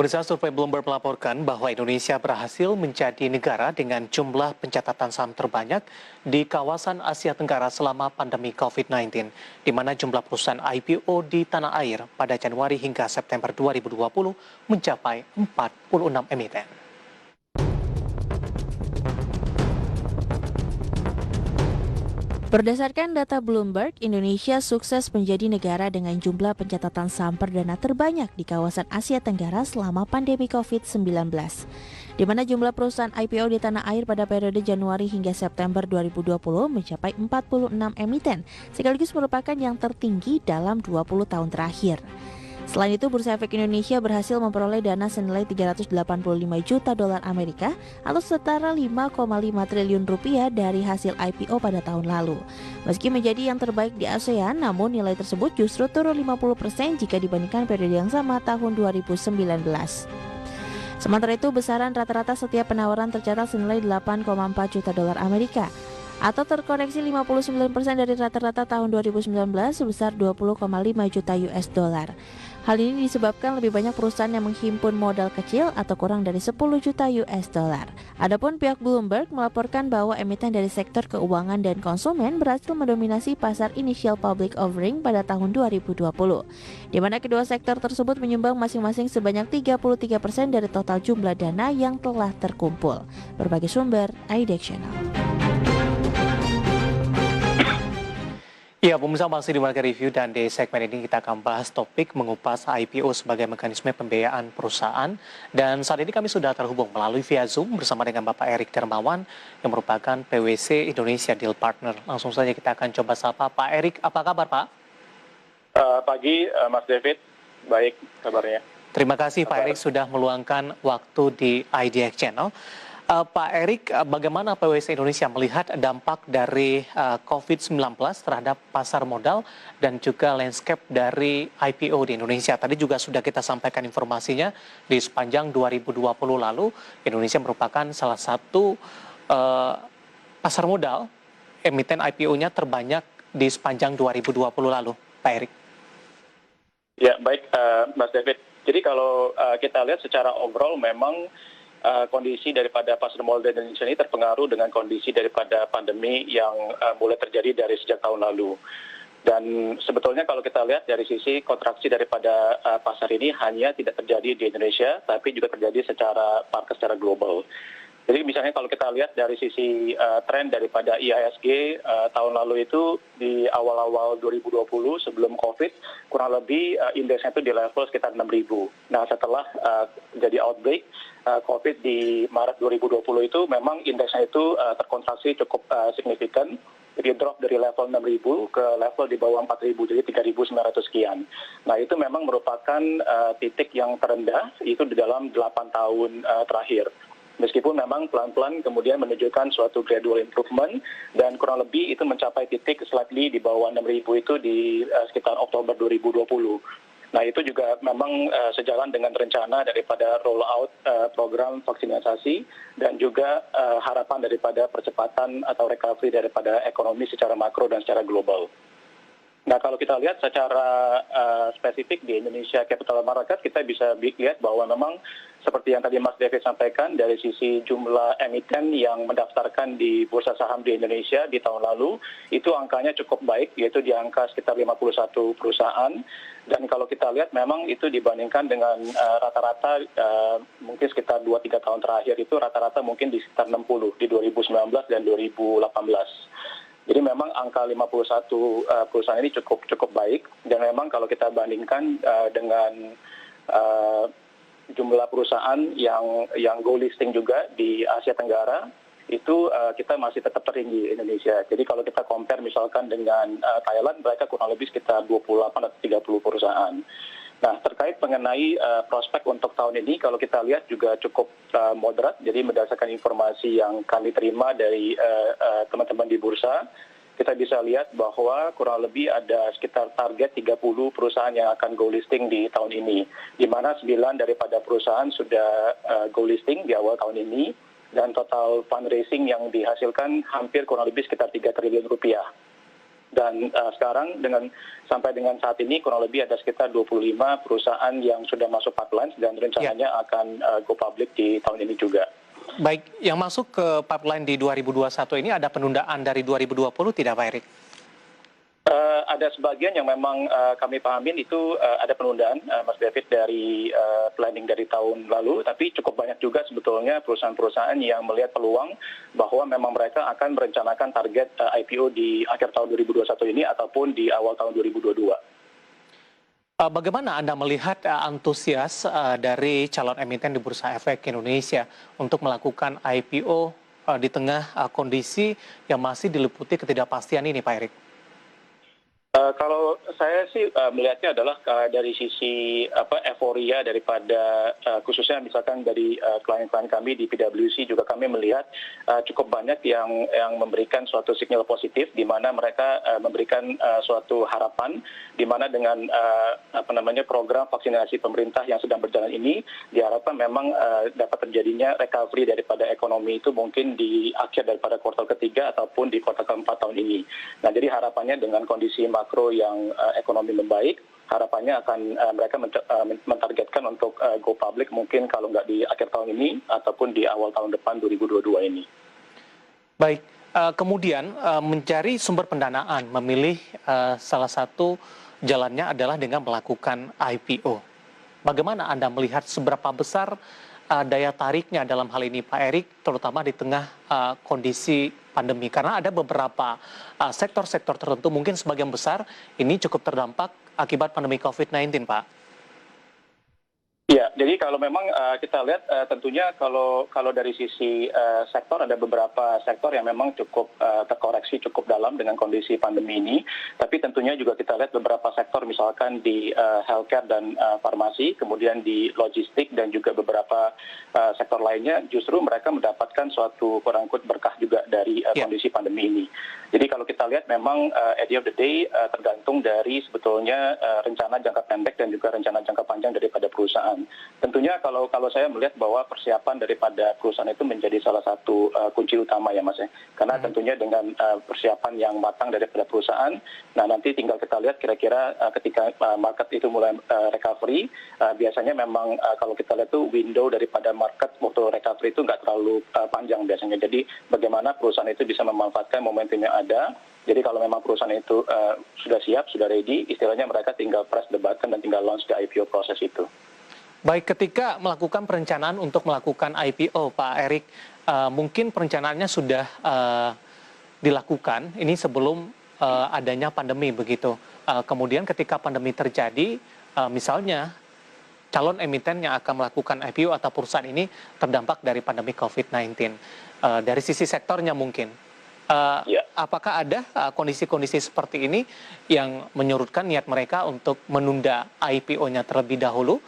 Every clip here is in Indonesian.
Pemirsa, survei Bloomberg melaporkan bahwa Indonesia berhasil menjadi negara dengan jumlah pencatatan saham terbanyak di kawasan Asia Tenggara selama pandemi COVID-19, di mana jumlah perusahaan IPO di tanah air pada Januari hingga September 2020 mencapai 46 emiten. Berdasarkan data Bloomberg, Indonesia sukses menjadi negara dengan jumlah pencatatan saham perdana terbanyak di kawasan Asia Tenggara selama pandemi COVID-19, di mana jumlah perusahaan IPO di tanah air pada periode Januari hingga September 2020 mencapai 46 emiten, sekaligus merupakan yang tertinggi dalam 20 tahun terakhir. Selain itu, Bursa Efek Indonesia berhasil memperoleh dana senilai 385 juta dolar Amerika atau setara 5,5 triliun rupiah dari hasil IPO pada tahun lalu. Meski menjadi yang terbaik di ASEAN, namun nilai tersebut justru turun 50% jika dibandingkan periode yang sama tahun 2019. Sementara itu, besaran rata-rata setiap penawaran tercatat senilai 8,4 juta dolar Amerika atau terkoreksi 59% dari rata-rata tahun 2019 sebesar 20,5 juta US dollar. Hal ini disebabkan lebih banyak perusahaan yang menghimpun modal kecil atau kurang dari 10 juta US dollar. Adapun pihak Bloomberg melaporkan bahwa emiten dari sektor keuangan dan konsumen berhasil mendominasi pasar initial public offering pada tahun 2020, di mana kedua sektor tersebut menyumbang masing-masing sebanyak 33% dari total jumlah dana yang telah terkumpul. Berbagai sumber, IDEX Channel. Ya, pemirsa, masih di Market Review dan di segmen ini kita akan bahas topik mengupas IPO sebagai mekanisme pembiayaan perusahaan. Dan saat ini kami sudah terhubung melalui via Zoom bersama dengan Bapak Erik Dermawan yang merupakan PwC Indonesia Deal Partner. Langsung saja kita akan coba sapa Pak Erik. Apa kabar, Pak? Pagi, Mas David. Baik kabarnya. Terima kasih Pak Erik sudah meluangkan waktu di IDX Channel. Pak Erik, bagaimana PwC Indonesia melihat dampak dari COVID-19 terhadap pasar modal dan juga landscape dari IPO di Indonesia? Tadi juga sudah kita sampaikan informasinya di sepanjang 2020 lalu, Indonesia merupakan salah satu pasar modal emiten IPO-nya terbanyak di sepanjang 2020 lalu, Pak Erik. Ya, baik Mas David. Jadi kalau kita lihat secara overall memang kondisi daripada pasar modal Indonesia ini terpengaruh dengan kondisi daripada pandemi yang mulai terjadi dari sejak tahun lalu. Dan sebetulnya kalau kita lihat dari sisi kontraksi daripada pasar ini hanya tidak terjadi di Indonesia, tapi juga terjadi secara market secara global. Jadi misalnya kalau kita lihat dari sisi tren daripada IHSG tahun lalu itu di awal-awal 2020 sebelum COVID kurang lebih indeksnya itu di level sekitar 6.000. Nah setelah jadi outbreak COVID di Maret 2020 itu memang indeksnya itu terkontraksi cukup signifikan. Jadi drop dari level 6.000 ke level di bawah 4.000, jadi 3.900 sekian. Nah itu memang merupakan titik yang terendah itu di dalam 8 tahun terakhir. Meskipun memang pelan-pelan kemudian menunjukkan suatu gradual improvement dan kurang lebih itu mencapai titik slightly di bawah 6.000 itu di sekitar Oktober 2020. Nah itu juga memang sejalan dengan rencana daripada rollout program vaksinasi dan juga harapan daripada percepatan atau recovery daripada ekonomi secara makro dan secara global. Nah kalau kita lihat secara spesifik di Indonesia Capital Market, kita bisa lihat bahwa memang seperti yang tadi Mas David sampaikan, dari sisi jumlah emiten yang mendaftarkan di bursa saham di Indonesia di tahun lalu, itu angkanya cukup baik, yaitu di angka sekitar 51 perusahaan. Dan kalau kita lihat memang itu dibandingkan dengan rata-rata mungkin sekitar 2-3 tahun terakhir itu rata-rata mungkin di sekitar 60 di 2019 dan 2018. Jadi memang angka 51 perusahaan ini cukup baik, dan memang kalau kita bandingkan dengan jumlah perusahaan yang go listing juga di Asia Tenggara itu kita masih tetap tertinggi Indonesia. Jadi kalau kita compare misalkan dengan Thailand, mereka kurang lebih sekitar 28 atau 30 perusahaan. Nah, terkait mengenai prospek untuk tahun ini, kalau kita lihat juga cukup moderat. Jadi berdasarkan informasi yang kami terima dari teman-teman di bursa, kita bisa lihat bahwa kurang lebih ada sekitar target 30 perusahaan yang akan go listing di tahun ini, di mana 9 daripada perusahaan sudah go listing di awal tahun ini, dan total fundraising yang dihasilkan hampir kurang lebih sekitar 3 triliun rupiah. Dan sekarang sampai dengan saat ini kurang lebih ada sekitar 25 perusahaan yang sudah masuk pipeline dan rencananya akan go public di tahun ini juga. Baik, yang masuk ke pipeline di 2021 ini ada penundaan dari 2020 tidak Pak Erik? Ada sebagian yang memang kami pahamin itu ada penundaan, Mas David, dari planning dari tahun lalu, tapi cukup banyak juga sebetulnya perusahaan-perusahaan yang melihat peluang bahwa memang mereka akan merencanakan target IPO di akhir tahun 2021 ini ataupun di awal tahun 2022. Bagaimana Anda melihat antusias dari calon emiten di Bursa Efek Indonesia untuk melakukan IPO di tengah kondisi yang masih diliputi ketidakpastian ini, Pak Erik? Kalau saya sih melihatnya adalah dari sisi euforia daripada khususnya misalkan dari klien-klien kami di PwC juga kami melihat cukup banyak yang memberikan suatu sinyal positif di mana mereka memberikan suatu harapan di mana dengan program vaksinasi pemerintah yang sedang berjalan ini diharapkan memang dapat terjadinya recovery daripada ekonomi itu mungkin di akhir daripada kuartal ketiga ataupun di kuartal keempat tahun ini. Nah, jadi harapannya dengan kondisi makro yang ekonomi membaik, harapannya akan mereka mentargetkan untuk go public mungkin kalau nggak di akhir tahun ini ataupun di awal tahun depan 2022 ini. Baik, kemudian mencari sumber pendanaan, memilih salah satu jalannya adalah dengan melakukan IPO. Bagaimana Anda melihat seberapa besar daya tariknya dalam hal ini Pak Erik, terutama di tengah kondisi pandemi? Karena ada beberapa sektor-sektor tertentu, mungkin sebagian besar ini cukup terdampak akibat pandemi COVID-19, Pak. Ya, jadi kalau memang kita lihat tentunya kalau dari sisi sektor ada beberapa sektor yang memang cukup terkoreksi cukup dalam dengan kondisi pandemi ini. Tapi tentunya juga kita lihat beberapa sektor misalkan di healthcare dan farmasi, kemudian di logistik dan juga beberapa sektor lainnya justru mereka mendapatkan suatu quote-unquote berkah juga dari kondisi pandemi ini. Jadi kalau kita lihat memang at the end of the day tergantung dari sebetulnya rencana jangka pendek dan juga rencana jangka panjang daripada perusahaan. Tentunya kalau saya melihat bahwa persiapan daripada perusahaan itu menjadi salah satu kunci utama ya Mas ya. Karena tentunya dengan persiapan yang matang daripada perusahaan, nah nanti tinggal kita lihat kira-kira ketika market itu mulai recovery, biasanya memang kalau kita lihat tuh window daripada market waktu recovery itu nggak terlalu panjang biasanya. Jadi bagaimana perusahaan itu bisa memanfaatkan momentum yang ada. Jadi kalau memang perusahaan itu sudah siap, sudah ready, istilahnya mereka tinggal press the button dan tinggal launch the IPO proses itu. Baik, ketika melakukan perencanaan untuk melakukan IPO, Pak Erik, mungkin perencanaannya sudah dilakukan, ini sebelum adanya pandemi begitu. Kemudian ketika pandemi terjadi, misalnya calon emiten yang akan melakukan IPO atau perusahaan ini terdampak dari pandemi COVID-19. Dari sisi sektornya mungkin. Apakah ada kondisi-kondisi seperti ini yang menyurutkan niat mereka untuk menunda IPO-nya terlebih dahulu?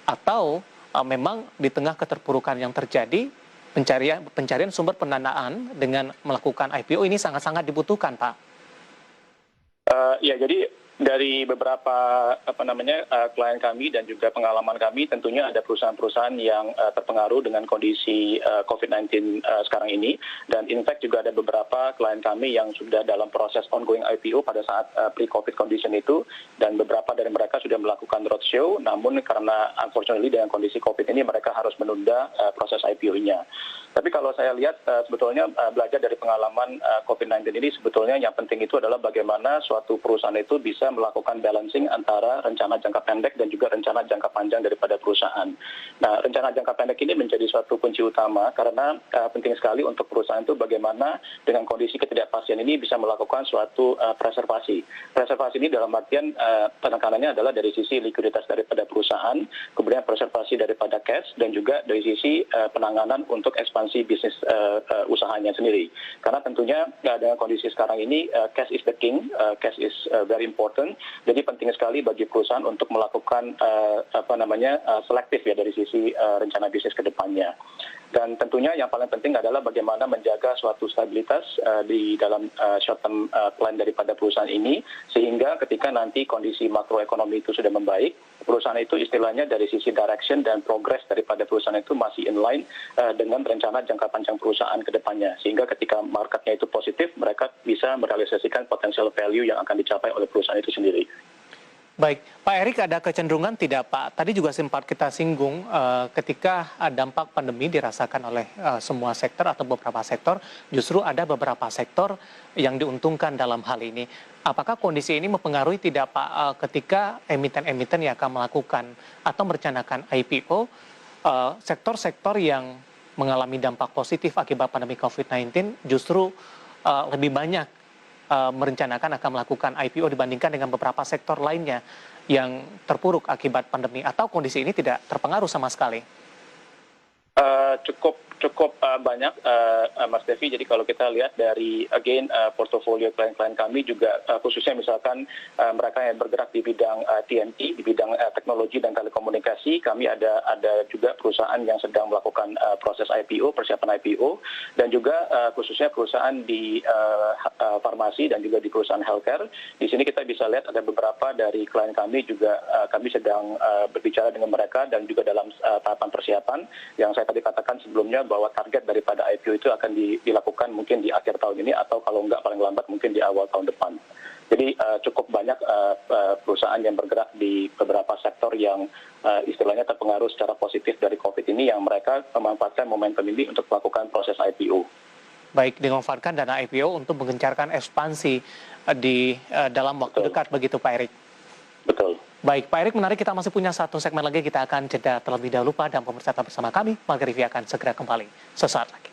Atau memang di tengah keterpurukan yang terjadi, pencarian sumber pendanaan dengan melakukan IPO ini sangat-sangat dibutuhkan, Pak? Ya, jadi dari beberapa klien kami dan juga pengalaman kami, tentunya ada perusahaan-perusahaan yang terpengaruh dengan kondisi COVID-19 sekarang ini, dan in fact juga ada beberapa klien kami yang sudah dalam proses ongoing IPO pada saat pre-COVID condition itu, dan beberapa dari mereka sudah melakukan roadshow, namun karena unfortunately dengan kondisi COVID ini mereka harus menunda proses IPO-nya. Tapi kalau saya lihat sebetulnya belajar dari pengalaman COVID-19 ini, sebetulnya yang penting itu adalah bagaimana suatu perusahaan itu bisa melakukan balancing antara rencana jangka pendek dan juga rencana jangka panjang daripada perusahaan. Nah, rencana jangka pendek ini menjadi suatu kunci utama karena penting sekali untuk perusahaan itu bagaimana dengan kondisi ketidakpastian ini bisa melakukan suatu preservasi. Preservasi ini dalam artian penekanannya adalah dari sisi likuiditas daripada perusahaan, kemudian preservasi daripada cash, dan juga dari sisi penanganan untuk ekspansi bisnis usahanya sendiri. Karena tentunya dengan kondisi sekarang ini cash is the king, cash is very important. Jadi penting sekali bagi perusahaan untuk melakukan selektif ya dari sisi rencana bisnis ke depannya. Dan tentunya yang paling penting adalah bagaimana menjaga suatu stabilitas di dalam short term plan daripada perusahaan ini, sehingga ketika nanti kondisi makroekonomi itu sudah membaik, perusahaan itu istilahnya dari sisi direction dan progress daripada perusahaan itu masih inline dengan rencana jangka panjang perusahaan ke depannya. Sehingga ketika marketnya itu positif, mereka bisa merealisasikan potensial value yang akan dicapai oleh perusahaan itu sendiri. Baik, Pak Erik, ada kecenderungan tidak Pak? Tadi juga sempat kita singgung ketika dampak pandemi dirasakan oleh semua sektor atau beberapa sektor, justru ada beberapa sektor yang diuntungkan dalam hal ini. Apakah kondisi ini mempengaruhi tidak Pak ketika emiten-emiten yang akan melakukan atau merencanakan IPO, sektor-sektor yang mengalami dampak positif akibat pandemi COVID-19 justru lebih banyak merencanakan akan melakukan IPO dibandingkan dengan beberapa sektor lainnya yang terpuruk akibat pandemi, atau kondisi ini tidak terpengaruh sama sekali? Cukup banyak, Mas Devi. Jadi kalau kita lihat dari portofolio klien-klien kami juga khususnya misalkan mereka yang bergerak di bidang TMT, di bidang teknologi dan telekomunikasi, kami ada juga perusahaan yang sedang melakukan proses IPO, persiapan IPO, dan juga khususnya perusahaan di farmasi dan juga di perusahaan healthcare. Di sini kita bisa lihat ada beberapa dari klien kami juga kami sedang berbicara dengan mereka dan juga dalam tahapan persiapan yang saya tadi katakan sebelumnya, bahwa target daripada IPO itu akan dilakukan mungkin di akhir tahun ini, atau kalau enggak paling lambat mungkin di awal tahun depan. Jadi cukup banyak perusahaan yang bergerak di beberapa sektor yang istilahnya terpengaruh secara positif dari COVID ini, yang mereka memanfaatkan momentum ini untuk melakukan proses IPO. Baik, dengan memanfaatkan dana IPO untuk menggencarkan ekspansi di dalam waktu dekat, begitu Pak Erik? Betul. Baik, Pak Erik, menarik, kita masih punya satu segmen lagi, kita akan jeda terlebih dahulu Pak, dan pemirsa tetap bersama kami, Marga Rivi akan segera kembali sesaat lagi.